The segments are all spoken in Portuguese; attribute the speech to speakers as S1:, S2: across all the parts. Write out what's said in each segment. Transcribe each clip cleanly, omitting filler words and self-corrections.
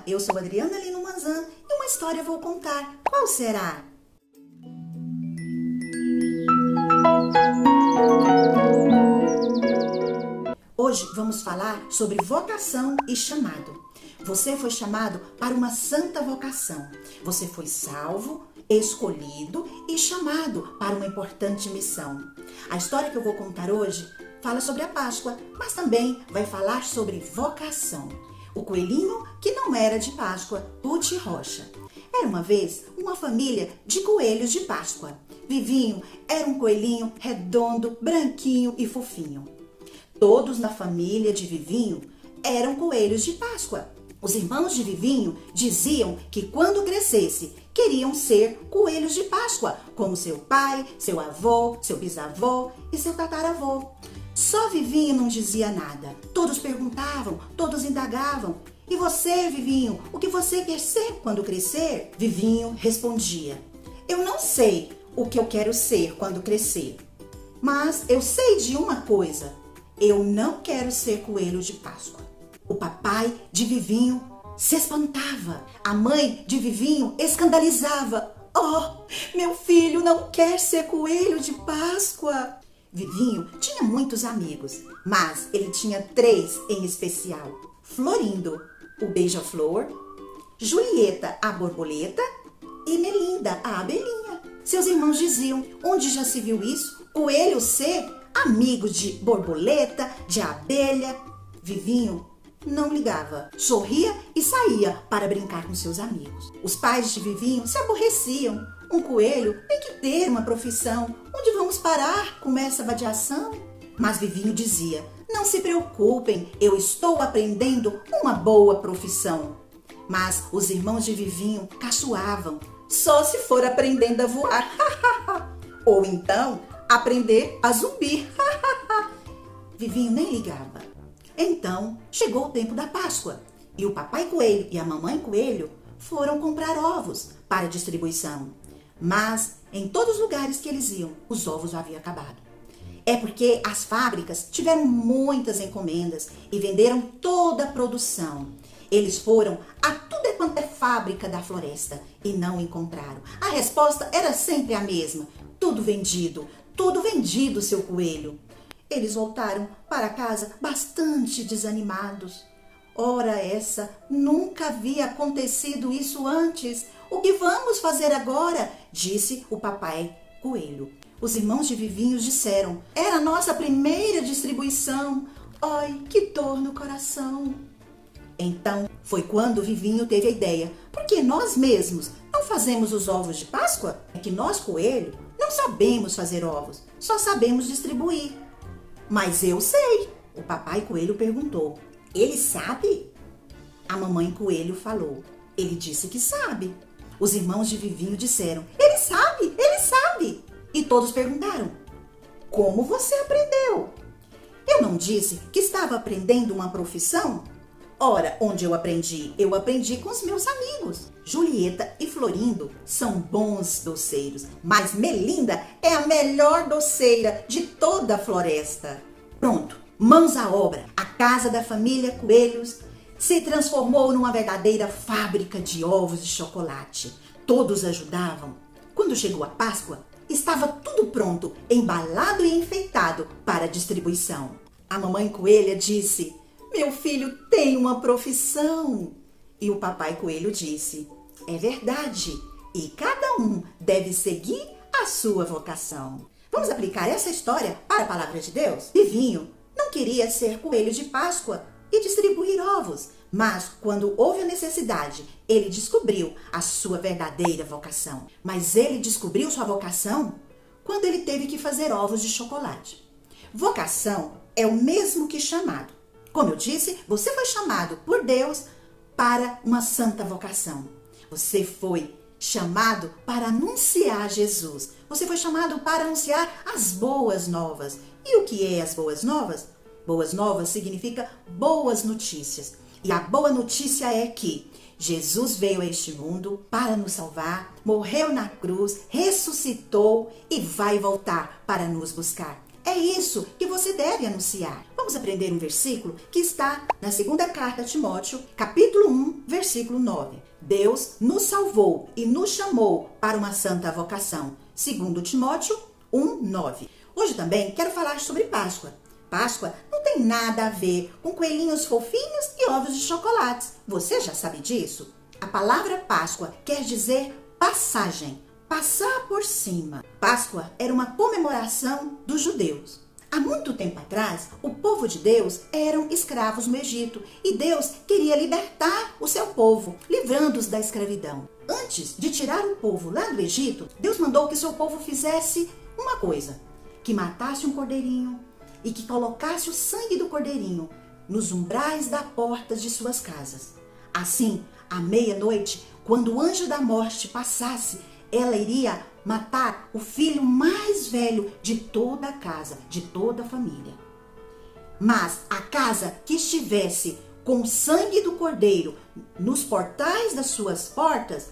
S1: eu sou Adriana Lino Manzan e uma história vou contar. Qual será? Hoje vamos falar sobre vocação e chamado. Você foi chamado para uma santa vocação. Você foi salvo, escolhido e chamado para uma importante missão. A história que eu vou contar hoje fala sobre a Páscoa, mas também vai falar sobre vocação. O coelhinho que não era de Páscoa, Ruth Rocha. Era uma vez uma família de coelhos de Páscoa. Vivinho era um coelhinho redondo, branquinho e fofinho. Todos na família de Vivinho eram coelhos de Páscoa. Os irmãos de Vivinho diziam que quando crescesse, queriam ser coelhos de Páscoa, como seu pai, seu avô, seu bisavô e seu tataravô. Só Vivinho não dizia nada. Todos perguntavam, todos indagavam. E você, Vivinho, o que você quer ser quando crescer? Vivinho respondia: eu não sei o que eu quero ser quando crescer, mas eu sei de uma coisa: eu não quero ser coelho de Páscoa. O papai de Vivinho se espantava. A mãe de Vivinho escandalizava. Oh, meu filho não quer ser coelho de Páscoa. Vivinho tinha muitos amigos, mas ele tinha 3 em especial: Florindo, o beija-flor, Julieta, a borboleta, e Melinda, a abelhinha. Seus irmãos diziam: onde já se viu isso? Coelho ser amigo de borboleta, de abelha. Vivinho não ligava, sorria e saía para brincar com seus amigos. Os pais de Vivinho se aborreciam. Um coelho tem que ter uma profissão. Onde vamos parar com essa vadiação? Mas Vivinho dizia: não se preocupem, eu estou aprendendo uma boa profissão. Mas os irmãos de Vivinho caçoavam: só se for aprendendo a voar. Ou então aprender a zumbir. Vivinho nem ligava. Então chegou o tempo da Páscoa e o papai coelho e a mamãe coelho foram comprar ovos para distribuição. Mas em todos os lugares que eles iam, os ovos haviam acabado. É porque as fábricas tiveram muitas encomendas e venderam toda a produção. Eles foram a tudo quanto é fábrica da floresta e não encontraram. A resposta era sempre a mesma: tudo vendido, seu coelho. Eles voltaram para casa bastante desanimados. Ora essa, nunca havia acontecido isso antes. O que vamos fazer agora? Disse o papai coelho. Os irmãos de Vivinho disseram: era a nossa primeira distribuição. Ai, que dor no coração. Então foi quando Vivinho teve a ideia: por que nós mesmos não fazemos os ovos de Páscoa? É que nós, coelho, não sabemos fazer ovos, só sabemos distribuir. Mas eu sei, o papai coelho perguntou. Ele sabe? A mamãe coelho falou. Ele disse que sabe. Os irmãos de Vivinho disseram: ele sabe, ele sabe. E todos perguntaram: como você aprendeu? Eu não disse que estava aprendendo uma profissão? Ora, onde eu aprendi? Eu aprendi com os meus amigos. Julieta e Florindo são bons doceiros, mas Melinda é a melhor doceira de toda a floresta. Pronto, mãos à obra. A casa da família Coelhos se transformou numa verdadeira fábrica de ovos de chocolate. Todos ajudavam. Quando chegou a Páscoa, estava tudo pronto, embalado e enfeitado para distribuição. A mamãe coelha disse: meu filho tem uma profissão. E o papai coelho disse: é verdade, e cada um deve seguir a sua vocação. Vamos aplicar essa história para a palavra de Deus? Vivinho não queria ser coelho de Páscoa e distribuir ovos, mas quando houve a necessidade, ele descobriu a sua verdadeira vocação. Mas ele descobriu sua vocação quando ele teve que fazer ovos de chocolate. Vocação é o mesmo que chamado. Como eu disse, você foi chamado por Deus para uma santa vocação. Você foi chamado para anunciar Jesus. Você foi chamado para anunciar as boas novas. E o que é as boas novas? Boas novas significa boas notícias. E a boa notícia é que Jesus veio a este mundo para nos salvar, morreu na cruz, ressuscitou e vai voltar para nos buscar. É isso que você deve anunciar. Vamos aprender um versículo que está na segunda carta a Timóteo, capítulo 1, versículo 9. Deus nos salvou e nos chamou para uma santa vocação. Segundo Timóteo 1, 9. Hoje também quero falar sobre Páscoa. Páscoa não tem nada a ver com coelhinhos fofinhos e ovos de chocolate. Você já sabe disso? A palavra Páscoa quer dizer passagem, passar por cima. Páscoa era uma comemoração dos judeus. Há muito tempo atrás, o povo de Deus eram escravos no Egito e Deus queria libertar o seu povo, livrando-os da escravidão. Antes de tirar o povo lá do Egito, Deus mandou que seu povo fizesse uma coisa, que matasse um cordeirinho e que colocasse o sangue do cordeirinho nos umbrais das portas de suas casas. Assim, à meia-noite, quando o anjo da morte passasse, ela iria matar o filho mais velho de toda a casa, de toda a família. Mas a casa que estivesse com o sangue do cordeiro nos portais das suas portas,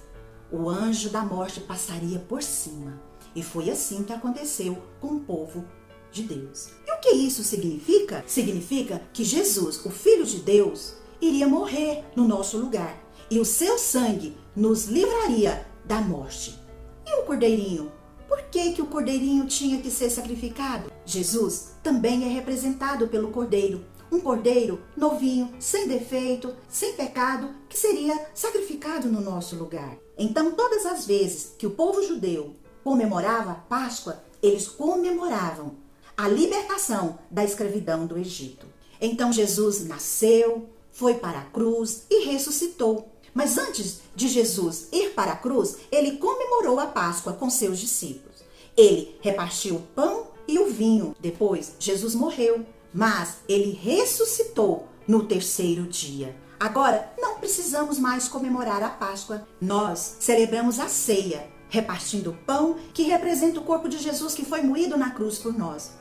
S1: o anjo da morte passaria por cima. E foi assim que aconteceu com o povo de Deus. E o que isso significa? Significa que Jesus, o Filho de Deus, iria morrer no nosso lugar. E o seu sangue nos livraria da morte. E o cordeirinho? Por que o cordeirinho tinha que ser sacrificado? Jesus também é representado pelo cordeiro. Um cordeiro novinho, sem defeito, sem pecado, que seria sacrificado no nosso lugar. Então, todas as vezes que o povo judeu comemorava a Páscoa, eles comemoravam a libertação da escravidão do Egito. Então, Jesus nasceu, foi para a cruz e ressuscitou. Mas antes de Jesus ir para a cruz, ele comemorou a Páscoa com seus discípulos. Ele repartiu o pão e o vinho. Depois, Jesus morreu, mas ele ressuscitou no terceiro dia. Agora, não precisamos mais comemorar a Páscoa. Nós celebramos a ceia, repartindo o pão, que representa o corpo de Jesus que foi moído na cruz por nós.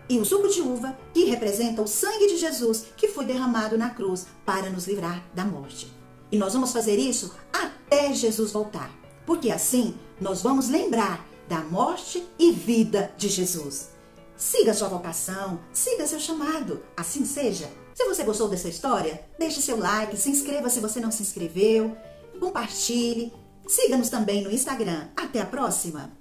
S1: E o suco de uva, que representa o sangue de Jesus que foi derramado na cruz para nos livrar da morte. E nós vamos fazer isso até Jesus voltar, porque assim nós vamos lembrar da morte e vida de Jesus. Siga sua vocação, siga seu chamado, assim seja. Se você gostou dessa história, deixe seu like, se inscreva se você não se inscreveu, compartilhe, siga-nos também no Instagram. Até a próxima!